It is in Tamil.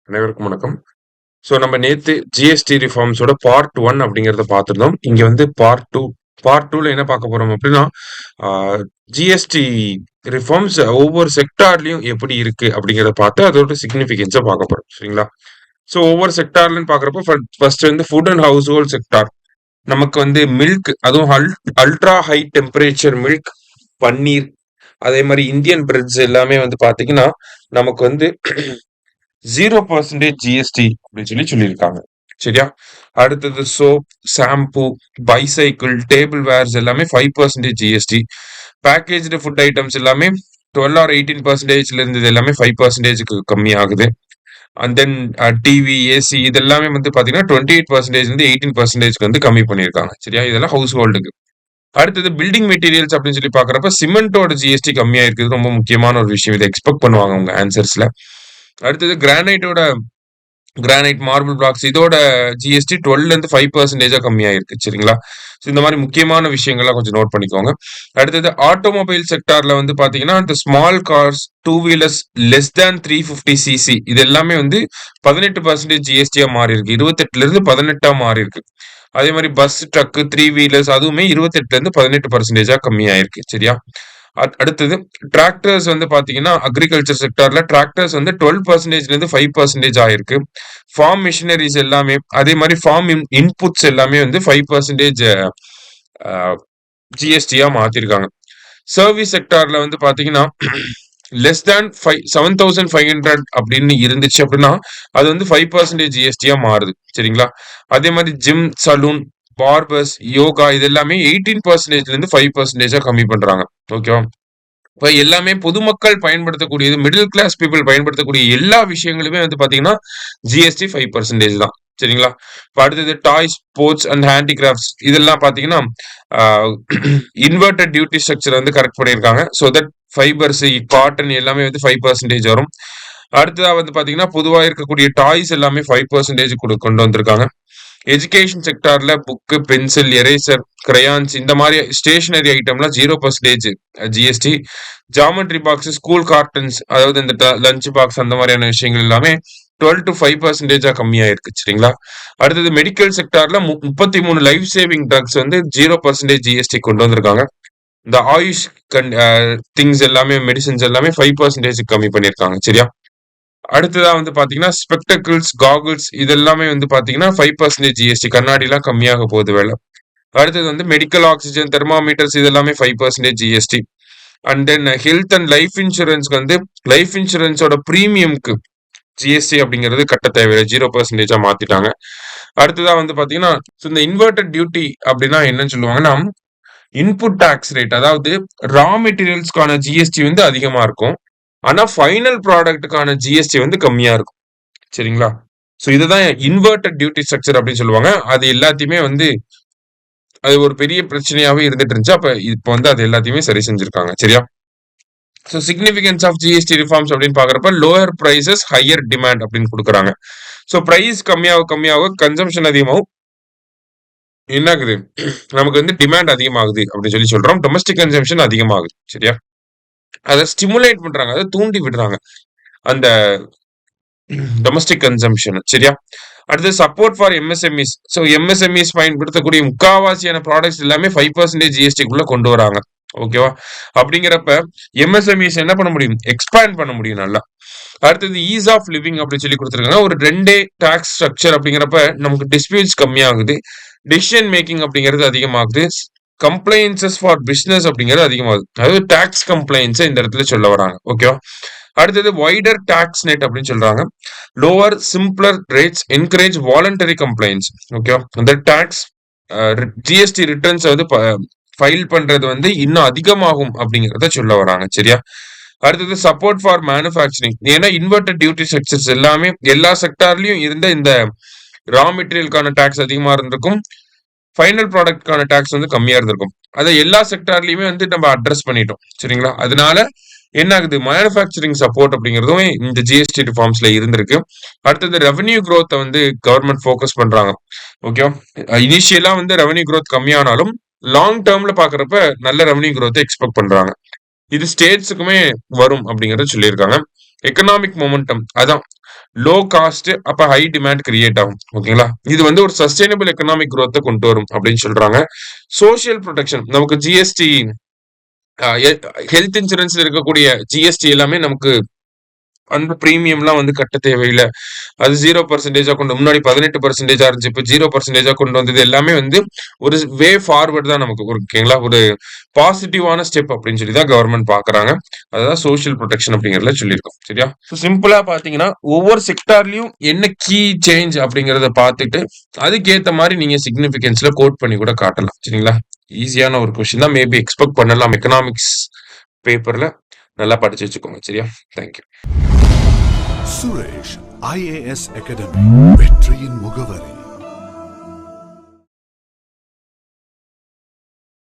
அனைவருக்கும் வணக்கம். நம்ம நேத்து ஜிஎஸ்டி ரிஃபார்ம்ஸோட பார்ட் 1 அப்படிங்கிறத பார்த்திருந்தோம். இங்க வந்து பார்ட் 2ல என்ன பார்க்க போறோம் அப்படின்னா, ஆ ஜிஎஸ்டி ரிஃபார்ம்ஸ் ஒவ்வொரு செக்டார்லயும் எப்படி இருக்கு அப்படிங்கிறத பார்த்து அதோட சிக்னிஃபிகன்ஸ பார்க்க போறோம். சரிங்களா? ஒவ்வொரு செக்டார்லன்னு பார்க்குறப்போ ஃபர்ஸ்ட் வந்து food and house hold sector. நமக்கு வந்து மில்க், அதுவும் அல்ட்ரா ஹை டெம்பரேச்சர் மில்க், பன்னீர், அதே மாரி இந்தியன் பிரெட்ஸ் எல்லாமே வந்து பார்த்தீங்கன்னா, நமக்கு வந்து 0% ஜிஎஸ்டி அப்படின்னு சொல்லியிருக்காங்க. சரியா? அடுத்தது soap, shampoo, bicycle, table wares எல்லாமே 5% ஜிஎஸ்டி. பேக்கேஜ்டு ஃபுட் ஐட்டம்ஸ் எல்லாமே 12 ஆர் 18%ல இருந்தது எல்லாமே 5%க்கு கம்மி ஆகுது. அண்ட் தென் டிவி, ஏசி இது எல்லாமே வந்து பாத்தீங்கன்னா 28% இருந்து 18%க்கு வந்து கம்மி பண்ணியிருக்காங்க. சரியா? இதெல்லாம் ஹவுஸ் ஹோல்டுக்கு. அடுத்தது பில்டிங் மெட்டீரியல்ஸ் அப்படின்னு சொல்லி பாக்குறப்ப சிமெண்டோட ஜிஎஸ்டி கம்மியா இருக்குது. ரொம்ப முக்கியமான ஒரு விஷயம். இதை எக்ஸ்பெக்ட் பண்ணுவாங்க உங்க ஆன்சர்ஸ்ல. அடுத்தது கிரானைட் மார்பிள் பிளாக்ஸ் இதோட ஜிஎஸ்டி 12ல இருந்து 5% கம்மியாயிருக்கு. சரிங்களா? இந்த மாதிரி முக்கியமான விஷயங்கள்லாம் கொஞ்சம் நோட் பண்ணிக்கோங்க. அடுத்தது ஆட்டோமொபைல் செக்டார்ல வந்து பாத்தீங்கன்னா இந்த small cars, two wheelers less than 350 CC இது எல்லாமே வந்து 18% ஜிஎஸ்டியா மாறி இருக்கு. 28ல இருந்து 18ஆ மாறி இருக்கு. அதே மாதிரி பஸ், ட்ரக், த்ரீ வீலர்ஸ் அதுவுமே 28ல இருந்து 18% கம்மியாயிருக்கு. சரியா? அடுத்தது டிராக்டர்ஸ் வந்து பாத்தீங்கன்னா அக்ரிகல்ச்சர் செக்டார்ல டிராக்டர்ஸ் வந்து 12%ல இருந்து 5% ஆயிருக்கு. ஃபார்ம் மிஷினரிஸ் எல்லாமே அதே மாதிரி ஃபார்ம் இன்புட்ஸ் எல்லாமே வந்து 5% ஜிஎஸ்டியா மாத்திருக்காங்க. சர்வீஸ் செக்டார்ல வந்து பாத்தீங்கன்னா லெஸ் தேன் 7,500 அப்படின்னு இருந்துச்சு அப்படின்னா அது வந்து 5% ஜிஎஸ்டியா மாறுது. சரிங்களா? அதே மாதிரி ஜிம், சலூன், பார்பர்ஸ், யோகா இது எல்லாமே 18%ல இருந்து 5% கம்மி பண்றாங்க. ஓகேவா? இப்ப எல்லாமே பொதுமக்கள் பயன்படுத்தக்கூடியது, மிடில் கிளாஸ் பீப்புள் பயன்படுத்தக்கூடிய எல்லா விஷயங்களுமே வந்து பாத்தீங்கன்னா ஜிஎஸ்டி 5% தான். சரிங்களா? இப்ப அடுத்தது டாய்ஸ், ஸ்போர்ட்ஸ் அண்ட் ஹேண்டிகிராஃப்ட்ஸ் இதெல்லாம் பாத்தீங்கன்னா இன்வெர்டட் டியூட்டி ஸ்ட்ரக்சர் வந்து கரெக்ட் பண்ணியிருக்காங்க. ஸோ தட் ஃபைபர்ஸ், காட்டன் எல்லாமே வந்து 5% வரும். அடுத்ததா வந்து பாத்தீங்கன்னா பொதுவா இருக்கக்கூடிய டாய்ஸ் எல்லாமே 5% கொண்டு வந்திருக்காங்க. எஜுகேஷன் செக்டார்ல புக்கு, பென்சில், எரேசர், கிரையான்ஸ் இந்த மாதிரி ஸ்டேஷனரி ஐட்டம்லாம் 0% GST. Geometry box, school cartons அதாவது இந்த லஞ்ச் பாக்ஸ் அந்த மாதிரியான விஷயங்கள் எல்லாமே 12 to 5% கம்மியாயிருக்கு. சரிங்களா? அடுத்தது மெடிக்கல் செக்டார்ல 33 லைஃப் சேவிங் ட்ரக்ஸ் வந்து 0% ஜிஎஸ்டி கொண்டு வந்திருக்காங்க. இந்த ஆயுஷ் திங்ஸ் எல்லாமே மெடிசின்ஸ் எல்லாமே 5% கம்மி பண்ணியிருக்காங்க. சரியா? அடுத்ததா வந்து பாத்தீங்கன்னா ஸ்பெக்டக்கிள்ஸ், காகுல்ஸ் இது எல்லாமே வந்து பாத்தீங்கன்னா 5% ஜிஎஸ்டி. கண்ணாடி எல்லாம் கம்மியாக போகுது வேலை. அடுத்தது வந்து மெடிக்கல் ஆக்சிஜன், தெர்மாமீட்டர்ஸ் இது எல்லாமே 5% GST. And then health and life இன்சூரன்ஸ்க்கு வந்து லைஃப் இன்சூரன்ஸோட பிரீமியம்க்கு ஜிஎஸ்டி அப்படிங்கிறது கட்ட தேவையில்லை, 0% மாத்திட்டாங்க. அடுத்ததா வந்து பாத்தீங்கன்னா இந்த இன்வெர்டட் டியூட்டி அப்படின்னா என்னன்னு சொல்லுவாங்கன்னா இன்புட் டாக்ஸ் ரேட், அதாவது ரா மெட்டீரியல்ஸ்க்கான ஜிஎஸ்டி வந்து அதிகமா இருக்கும். ஆனா ஃபைனல் ப்ராடக்ட்டுக்கான ஜிஎஸ்டி வந்து கம்மியா இருக்கும். சரிங்களா? இதுதான் இன்வெர்டட் டியூட்டி ஸ்ட்ரக்சர் அப்படின்னு சொல்லுவாங்க. அது எல்லாத்தையுமே வந்து அது ஒரு பெரிய பிரச்சனையாவே இருந்துட்டு இருந்துச்சு. அப்ப இப்போ வந்து அது எல்லாத்தையுமே சரி செஞ்சிருக்காங்க. சரியா? சிக்னிபிகன்ஸ் ஆஃப் ஜிஎஸ்டி ரிஃபார்ம்ஸ் அப்படின்னு பாக்குறப்ப லோயர் பிரைசஸ் ஹையர் டிமாண்ட் அப்படின்னு கொடுக்குறாங்க. பிரைஸ் கம்மியாக கன்சம்ஷன் அதிகமாகும். என்ன ஆகுது? நமக்கு வந்து டிமாண்ட் அதிகமாகுது அப்படின்னு சொல்றோம். டொமஸ்டிக் கன்சம்ஷன் அதிகமாகுது. சரியா? அதை ஸ்டிமுலேட் பண்றாங்க, அதை தூண்டி விடுறாங்க அந்த டொமஸ்டிக் கன்சம்ஷன். சரியா? அடுத்து சப்போர்ட் ஃபார் எம்எஸ்எம்இஸ். எம்எஸ்எம்இஸ் பயன்படுத்தக்கூடிய முக்காவாசியான ப்ராடக்ட்ஸ் எல்லாமே 5% ஜிஎஸ்டிக்குள்ள கொண்டு வராங்க. ஓகேவா? அப்படிங்கிறப்ப எம்எஸ்எம்இஸ் என்ன பண்ண முடியும்? எக்ஸ்பேண்ட் பண்ண முடியும் நல்லா. அடுத்தது ஈஸ் ஆஃப் லிவிங் அப்படின்னு சொல்லி கொடுத்துருக்காங்க. ஒரு 2 டாக்ஸ் ஸ்ட்ரக்சர் அப்படிங்கிறப்ப நமக்கு டிஸ்பியூட்ஸ் கம்மியாகுது, டிசிஷன் மேக்கிங் அப்படிங்கிறது அதிகமாகுது, கம்ப்ளைன்சஸ் ஃபார் பிசினஸ் அப்படிங்கிறது அதிகமாகுது. அதாவது டாக்ஸ் கம்ப்ளைன்ஸ் இந்த இடத்துல சொல்ல வராங்க. ஓகேவா? அடுத்தது வைடர் டாக்ஸ் நெட் அப்படின்னு சொல்றாங்க. Lower simpler rates encourage voluntary compliance. ஓகேவா? அந்த டாக்ஸ் ஜிஎஸ்டி ரிட்டர்ன்ஸ் வந்து ஃபைல் பண்றது வந்து இன்னும் அதிகமாகும் அப்படிங்கிறத சொல்ல வராங்க. சரியா? அடுத்தது சப்போர்ட் ஃபார் மேனுஃபேக்சரிங். ஏன்னா இன்வெர்டட் டியூட்டி ஸ்ட்ரக்சர்ஸ் எல்லாமே எல்லா செக்டார்லயும் இருந்த இந்த ரா மெட்டீரியலுக்கான டாக்ஸ் அதிகமா இருந்திருக்கும், ஃபைனல் ப்ராடக்ட்கான டாக்ஸ் வந்து கம்மியா இருந்திருக்கும். அதை எல்லா செக்டார்லயுமே வந்து நம்ம அட்ரஸ் பண்ணிட்டோம். சரிங்களா? அதனால என்ன ஆகுது? மேனுஃபேக்சரிங் சப்போர்ட் அப்படிங்கிறதும் இந்த ஜிஎஸ்டி ரிஃபார்ம்ஸ்ல இருந்திருக்கு. அடுத்தது ரெவன்யூ growth வந்து கவர்மெண்ட் ஃபோக்கஸ் பண்றாங்க. ஓகேவா? இனிஷியலா வந்து ரெவன்யூ growth கம்மியானாலும் லாங் டேர்ம்ல பாக்குறப்ப நல்ல ரெவன்யூ growth எக்ஸ்பெக்ட் பண்றாங்க. இது ஸ்டேட்ஸுக்குமே வரும் அப்படிங்கறத சொல்லியிருக்காங்க. எக்கனாமிக் மொமெண்டம் அதான் லோ காஸ்ட் அப்ப ஹை டிமாண்ட் கிரியேட் ஆகும். ஓகேங்களா? இது வந்து ஒரு சஸ்டைனபிள் எக்கனாமிக் growth கொண்டு வரும் அப்படின்னு சொல்றாங்க. சோசியல் ப்ரொடெக்ஷன் நமக்கு ஜிஎஸ்டி ஹெல்த் இன்சூரன்ஸ்ல இருக்கக்கூடிய ஜிஎஸ்டி எல்லாமே நமக்கு அந்த பிரீமியம்லாம் வந்து கட்ட தேவையில்ல. அது 0% கொண்டு முன்னாடி 18% இருந்துச்சு. இப்ப 0% கொண்டு வந்தது எல்லாமே வந்து ஒரு வே ஃபார்வர்ட் தான் நமக்கு. ஓகேங்களா? ஒரு பாசிட்டிவான ஸ்டெப் அப்படின்னு சொல்லி தான் கவர்மெண்ட் பாக்குறாங்க. அதான் சோசியல் ப்ரொடெக்ஷன் அப்படிங்கறதுல சொல்லியிருக்கோம். சரியா? சிம்பிளா பாத்தீங்கன்னா ஒவ்வொரு செக்டார்லயும் என்ன கீ சேஞ்ச் அப்படிங்கறத பார்த்துட்டு அதுக்கேத்த மாதிரி நீங்க சிக்னிபிகன்ஸ்ல கோட் பண்ணி கூட காட்டலாம். சரிங்களா? ஈஸியான ஒரு கொஸ்டின் தான். மேபி எக்ஸ்பெக்ட் பண்ணலாம் எக்கனாமிக்ஸ் பேப்பர்ல. நல்லா படிச்சு வச்சுக்கோங்க. சரியா? தேங்க்யூ. சுரேஷ் IAS அகாடமி வெற்றியின் முகவரி.